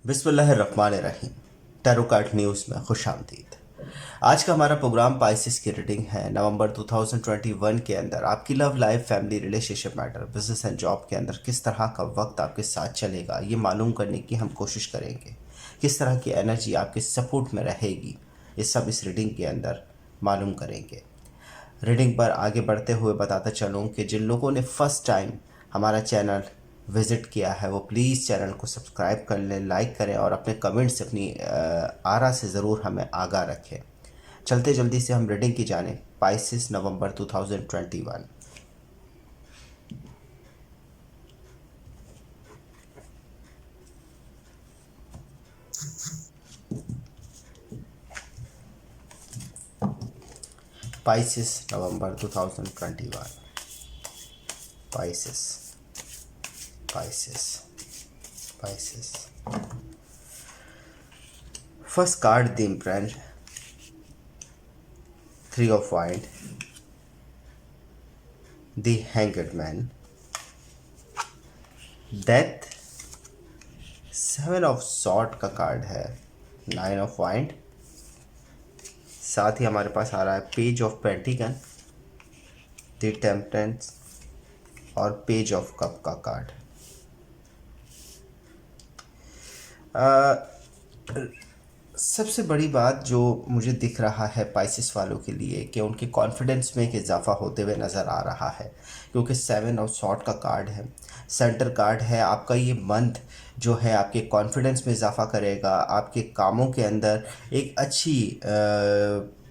बिस्मिल्लाहिर्रहमानिर्रहीम। Tarot card news में खुशामदीद। आज का हमारा प्रोग्राम पाइसेस की रीडिंग है नवंबर 2021 के अंदर आपकी love life, family, relationship matter, business and job के अंदर किस तरह का वक्त आपके साथ चलेगा ये मालूम करने की हम कोशिश करेंगे। किस तरह की एनर्जी आपके सपोर्ट में रहेगी ये सब इस रीडिंग के अंदर मालूम करेंगे। रीडिंग पर आगे बढ़ते हुए बताता चलूँ कि जिन लोगों ने फ़र्स्ट टाइम हमारा चैनल विज़िट किया है वो प्लीज़ चैनल को सब्सक्राइब कर लें, लाइक करें और अपने कमेंट से अपनी आरा से ज़रूर हमें आगाह रखें। चलते जल्दी से हम रीडिंग की जाने। Pisces November 2021। Pisces November 2021। Pisces Pisces Pisces. First card the emperor, 3 of Wands, the hanged man, death, 7 of Swords का कार्ड है, 9 of Wands। साथ ही हमारे पास आ रहा है पेज ऑफ पेंटिकन, द टेम्परेंस और पेज ऑफ कप का कार्ड। सबसे बड़ी बात जो मुझे दिख रहा है पाइसेस वालों के लिए कि उनके कॉन्फिडेंस में एक इजाफा होते हुए नज़र आ रहा है, क्योंकि 7 ऑफ सॉर्ड का कार्ड है, सेंटर कार्ड है। आपका ये मंथ जो है आपके कॉन्फिडेंस में इजाफा करेगा, आपके कामों के अंदर एक अच्छी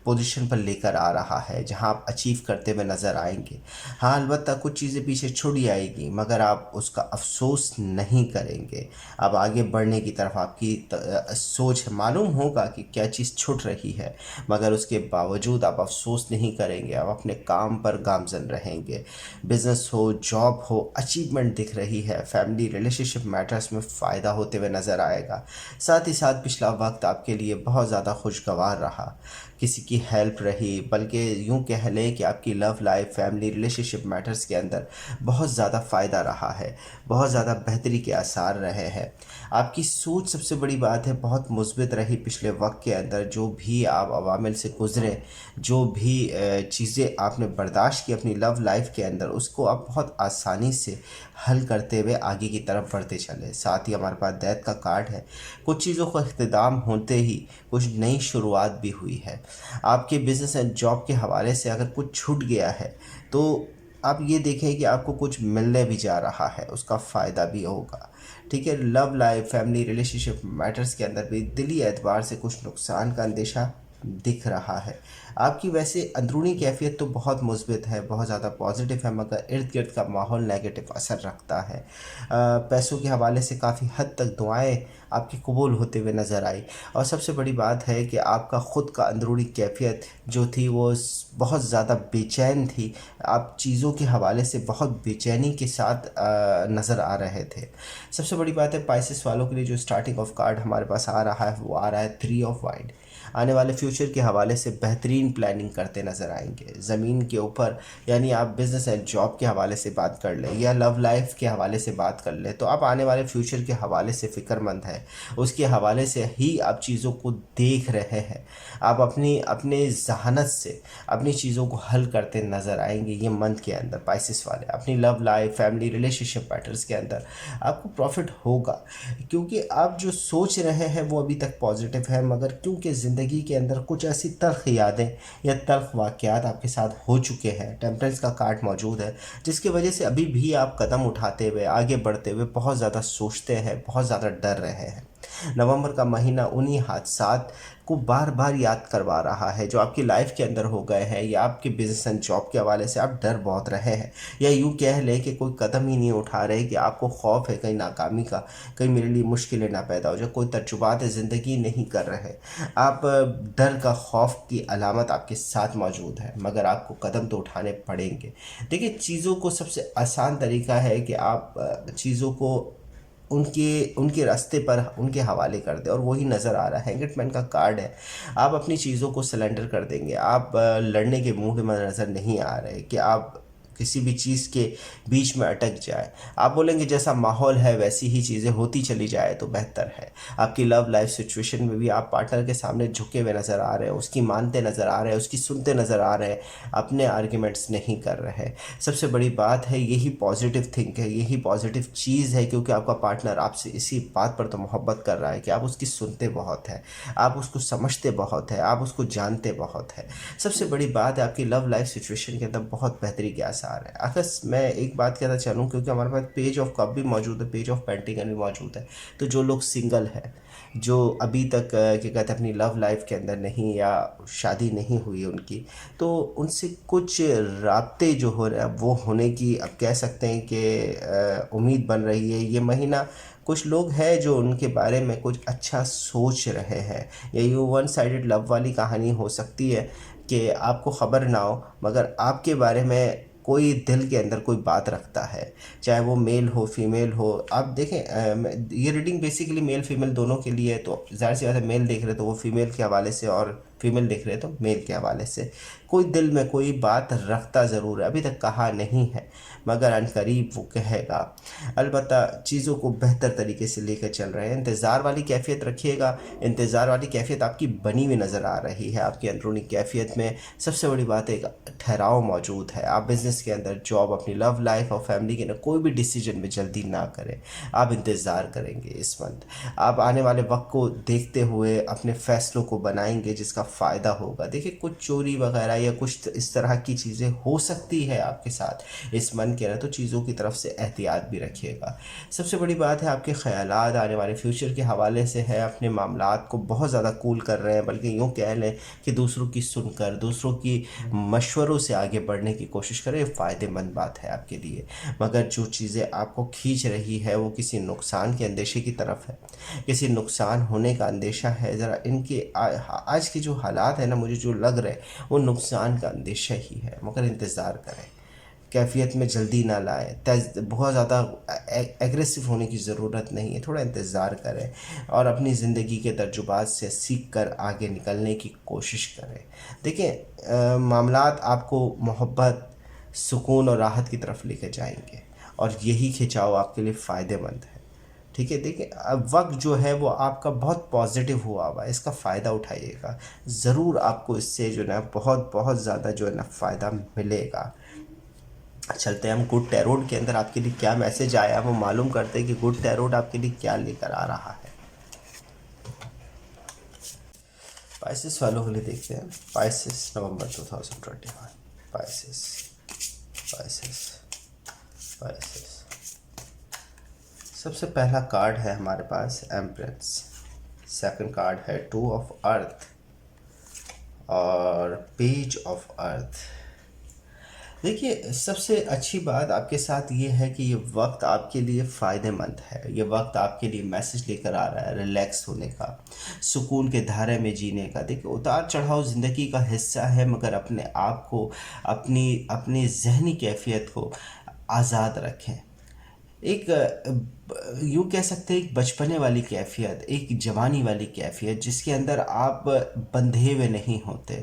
पोजीशन पर लेकर आ रहा है जहां आप अचीव करते हुए नज़र आएंगे। हाँ, अलबत्ता कुछ चीज़ें पीछे छूट आएगी मगर आप उसका अफसोस नहीं करेंगे। अब आगे बढ़ने की तरफ आपकी सोच मालूम होगा कि क्या चीज़ छूट रही है, मगर उसके बावजूद आप अफसोस नहीं करेंगे। आप अपने काम पर गामजन रहेंगे। बिजनेस हो, जॉब हो, अचीवमेंट दिख रही है। फैमिली, रिलेशनशिप मैटर्स में फ़ायदा होते हुए नज़र आएगा। साथ ही साथ पिछला वक्त आपके लिए बहुत ज़्यादा खुशगवार रहा, किसी की हेल्प रही, बल्कि यूँ कह लें कि आपकी love life, family, relationship matters के अंदर बहुत ज़्यादा फ़ायदा रहा है, बहुत ज़्यादा बेहतरी के आसार रहे हैं। आपकी सोच सबसे बड़ी बात है बहुत मुस्बित रही पिछले वक्त के अंदर। जो भी आप अवामिल से गुज़रे, जो भी चीज़ें आपने बर्दाश्त की अपनी लव लाइफ के अंदर, उसको आप बहुत आसानी से हल करते हुए आगे की तरफ बढ़ते चले। साथ ही हमारे पास डेथ का कार्ड है। कुछ चीज़ों का इख्तिताम होते ही कुछ नई शुरुआत भी हुई है। आपके बिज़नेस एंड जॉब के हवाले से अगर कुछ छूट गया है तो आप ये देखें कि आपको कुछ मिलने भी जा रहा है, उसका फ़ायदा भी होगा। ठीक है, love life, family, relationship matters के अंदर भी दिली एतबार से कुछ नुकसान का अंदेशा दिख रहा है। आपकी वैसे अंदरूनी कैफियत तो बहुत मुस्बित है, बहुत ज़्यादा पॉजिटिव है, मगर इर्द गिर्द का माहौल नेगेटिव असर रखता है। पैसों के हवाले से काफ़ी हद तक दुआएं आपकी कबूल होते हुए नज़र आई। और सबसे बड़ी बात है कि आपका ख़ुद का अंदरूनी कैफियत जो थी वो बहुत ज़्यादा बेचैन थी। आप चीज़ों के हवाले से बहुत बेचैनी के साथ नज़र आ रहे थे। सबसे बड़ी बात है पाइसेस वालों के लिए जो स्टार्टिंग ऑफ कार्ड हमारे पास आ रहा है वो आ रहा है 3 ऑफ वाइड। आने वाले फ्यूचर के हवाले से बेहतरीन प्लानिंग करते नज़र आएंगे। ज़मीन के ऊपर, यानी आप बिज़नेस एंड जॉब के हवाले से बात कर लें या लव लाइफ के हवाले से बात कर लें, तो आप आने वाले फ्यूचर के हवाले से फ़िक्रमंद है, उसके हवाले से ही आप चीज़ों को देख रहे हैं। आप अपने जहानत से अपनी चीज़ों को हल करते नज़र आएंगे ये मंथ के अंदर। पाइसेस वाले अपनी love life, family, relationship matters के अंदर आपको प्रॉफिट होगा, क्योंकि आप जो सोच रहे हैं वो अभी तक पॉजिटिव है, मगर क्योंकि ज़िंदगी के अंदर कुछ ऐसी तल्ख़ यादें या तल्ख़ वाक़यात आपके साथ हो चुके हैं, टेम्परेंस का कार्ड मौजूद है, जिसकी वजह से अभी भी आप कदम उठाते हुए, आगे बढ़ते हुए बहुत ज़्यादा सोचते हैं, बहुत ज़्यादा डर रहे हैं। नवंबर का महीना उन्हीं हादसात को बार बार याद करवा रहा है जो आपकी लाइफ के अंदर हो गए हैं, या आपके बिजनेस एंड जॉब के हवाले से आप डर बहुत रहे हैं, या यूँ कह लें कि कोई कदम ही नहीं उठा रहे कि आपको खौफ है कहीं नाकामी का, कहीं मेरे लिए मुश्किलें ना पैदा हो जाए, कोई तजुर्बात ज़िंदगी नहीं कर रहे। आप डर का खौफ की अलामत आपके साथ मौजूद है, मगर आपको कदम तो उठाने पड़ेंगे। देखिए, चीज़ों को सबसे आसान तरीका है कि आप चीज़ों को उनके उनके रास्ते पर उनके हवाले कर दें, और वही नज़र आ रहा है। हैंगड का कार्ड है। आप अपनी चीज़ों को सरेंडर कर देंगे। आप लड़ने के मूड में नज़र नहीं आ रहे कि आप किसी भी चीज़ के बीच में अटक जाए। आप बोलेंगे जैसा माहौल है वैसी ही चीज़ें होती चली जाए तो बेहतर है। आपकी लव लाइफ सिचुएशन में भी आप पार्टनर के सामने झुके हुए नज़र आ रहे हैं, उसकी मानते नज़र आ रहे हैं, उसकी सुनते नज़र आ रहे हैं, अपने आर्ग्यूमेंट्स नहीं कर रहे। सबसे बड़ी बात है यही पॉजिटिव थिंक है, यही पॉजिटिव चीज़ है, क्योंकि आपका पार्टनर आपसे इसी बात पर तो मोहब्बत कर रहा है कि आप उसकी सुनते बहुत है, आप उसको समझते बहुत है, आप उसको जानते बहुत है। सबसे बड़ी बात है आपकी लव लाइफ सिचुएशन के अंदर बहुत बेहतरी के आसार है। अगर मैं एक बात कहना चाहूँ, क्योंकि हमारे पास पेज ऑफ कप भी मौजूद है, पेज ऑफ पेंटिकल भी मौजूद है, तो जो लोग सिंगल है, जो अभी तक क्या कहते हैं अपनी लव लाइफ के अंदर नहीं या शादी नहीं हुई उनकी, तो उनसे कुछ राब्ते जो हो रहे हैं वो होने की अब कह सकते हैं कि उम्मीद बन रही है। ये महीना कुछ लोग हैं जो उनके बारे में कुछ अच्छा सोच रहे हैं। ये वन साइडेड लव वाली कहानी हो सकती है कि आपको ख़बर ना हो मगर आपके बारे में कोई दिल के अंदर कोई बात रखता है, चाहे वो मेल हो फीमेल हो। आप देखें ये रीडिंग बेसिकली मेल फीमेल दोनों के लिए है, तो ज़ाहिर सी बात है मेल देख रहे तो वो फीमेल के हवाले से और फीमेल देख रहे तो मेल के हवाले से कोई दिल में कोई बात रखता ज़रूर है। अभी तक कहा नहीं है मगर अनकरीब वो कहेगा। अलबत्ता चीज़ों को बेहतर तरीके से लेकर चल रहे हैं। इंतज़ार वाली कैफियत रखिएगा, इंतज़ार वाली कैफियत आपकी बनी हुई नज़र आ रही है। आपकी अंदरूनी कैफियत में सबसे बड़ी बात है एक ठहराव मौजूद है। आप बिज़नेस के अंदर, जॉब, अपनी लव लाइफ और फैमिली के अंदर कोई भी डिसीजन में जल्दी ना करें। आप इंतज़ार करेंगे इस मंथ, आप आने वाले वक्त को देखते हुए अपने फ़ैसलों को बनाएंगे जिसका फ़ायदा होगा। देखिए कुछ चोरी वगैरह या कुछ इस तरह की चीज़ें हो सकती है आपके साथ इस मंथ के अंदर, तो चीज़ों की तरफ से एहतियात भी रखिएगा। सबसे बड़ी बात है आपके ख़यालात आने वाले फ्यूचर के हवाले से है, अपने मामलात को बहुत ज़्यादा कूल कर रहे हैं, बल्कि यूँ कह लें कि दूसरों की सुनकर, दूसरों की मशवरों से आगे बढ़ने की कोशिश करें। ये फ़ायदेमंद बात है आपके लिए। मगर जो चीज़ें आपको खींच रही है वो किसी नुकसान के अंदेशे की तरफ है, किसी नुकसान होने का अंदेशा है। ज़रा इनके आज के जो हालात है ना, मुझे जो लग रहा है वो नुकसान का अंदेशा ही है। मगर इंतज़ार करें, कैफियत में जल्दी ना लाएं, बहुत ज़्यादा एग्रेसिव होने की ज़रूरत नहीं है। थोड़ा इंतज़ार करें और अपनी ज़िंदगी के तजुर्बात से सीख कर आगे निकलने की कोशिश करें। देखिए मामलात आपको मोहब्बत, सुकून और राहत की तरफ लेकर जाएंगे और यही खिंचाव आपके लिए फ़ायदेमंद है। ठीक है, देखिए अब वक्त जो है वो आपका बहुत पॉजिटिव हुआ हुआ है, इसका फ़ायदा उठाइएगा। ज़रूर आपको इससे जो है ना बहुत बहुत ज़्यादा जो है ना फ़ायदा मिलेगा। चलते हैं हम गुड टैरोट के अंदर आपके लिए क्या मैसेज आया वो मालूम करते हैं कि गुड टैरोट आपके लिए क्या लेकर आ रहा है। पाइसेस वालों के लिए देखते हैं। पाइसेस नवंबर 2021। पाइसेस पाइसेस पाइसेस सबसे पहला कार्ड है हमारे पास एम्प्रेस। सेकंड कार्ड है टू ऑफ अर्थ और पेज ऑफ अर्थ। देखिए सबसे अच्छी बात आपके साथ ये है कि ये वक्त आपके लिए फ़ायदेमंद है। ये वक्त आपके लिए मैसेज लेकर आ रहा है रिलैक्स होने का, सुकून के धारे में जीने का। देखिए उतार चढ़ाव ज़िंदगी का हिस्सा है, मगर अपने आप को, अपनी अपनी जहनी कैफियत को आज़ाद रखें। एक यूँ कह सकते हैं एक बचपने वाली कैफियत, एक जवानी वाली कैफियत जिसके अंदर आप बंधे हुए नहीं होते,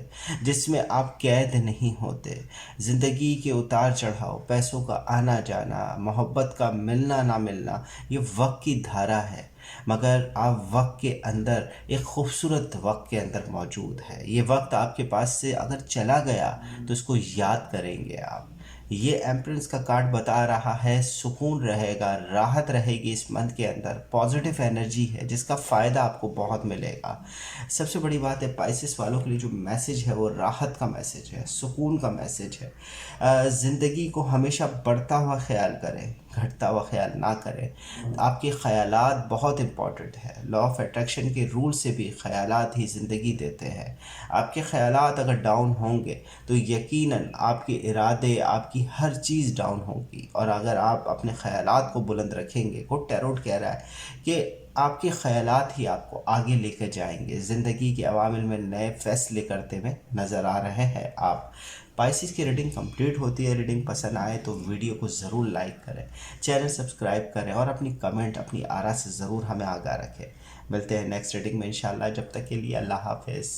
जिसमें आप कैद नहीं होते। ज़िंदगी के उतार चढ़ाव, पैसों का आना जाना, मोहब्बत का मिलना ना मिलना, ये वक्त की धारा है। मगर आप वक्त के अंदर एक खूबसूरत वक्त के अंदर मौजूद है। ये वक्त आपके पास से अगर चला गया तो इसको याद करेंगे आप। ये एम्प्रेस का कार्ड बता रहा है सुकून रहेगा, राहत रहेगी इस मंथ के अंदर, पॉजिटिव एनर्जी है जिसका फ़ायदा आपको बहुत मिलेगा। सबसे बड़ी बात है पाइसेस वालों के लिए जो मैसेज है वो राहत का मैसेज है, सुकून का मैसेज है। ज़िंदगी को हमेशा बढ़ता हुआ ख्याल करें, घटता हुआ ख्याल ना करें। आपके ख़यालात बहुत इंपॉर्टेंट है। लॉ ऑफ अट्रैक्शन के रूल से भी ख़यालात ही ज़िंदगी देते हैं। आपके ख़यालात अगर डाउन होंगे तो यकीनन आपके इरादे, आपकी हर चीज़ डाउन होगी। और अगर आप अपने ख़यालात को बुलंद रखेंगे, गुड टैरोट कह रहा है कि आपके ख़यालात ही आपको आगे लेकर जाएंगे। ज़िंदगी के अवामिल में नए फ़ैसले करते हुए नज़र आ रहे हैं आप। पाइसेस की रीडिंग कंप्लीट होती है। रीडिंग पसंद आए तो वीडियो को ज़रूर लाइक करें, चैनल सब्सक्राइब करें और अपनी कमेंट, अपनी आरा से ज़रूर हमें आगाह रखें। मिलते हैं नेक्स्ट रीडिंग में इंशाल्लाह। जब तक के लिए अल्लाह हाफ़िज़।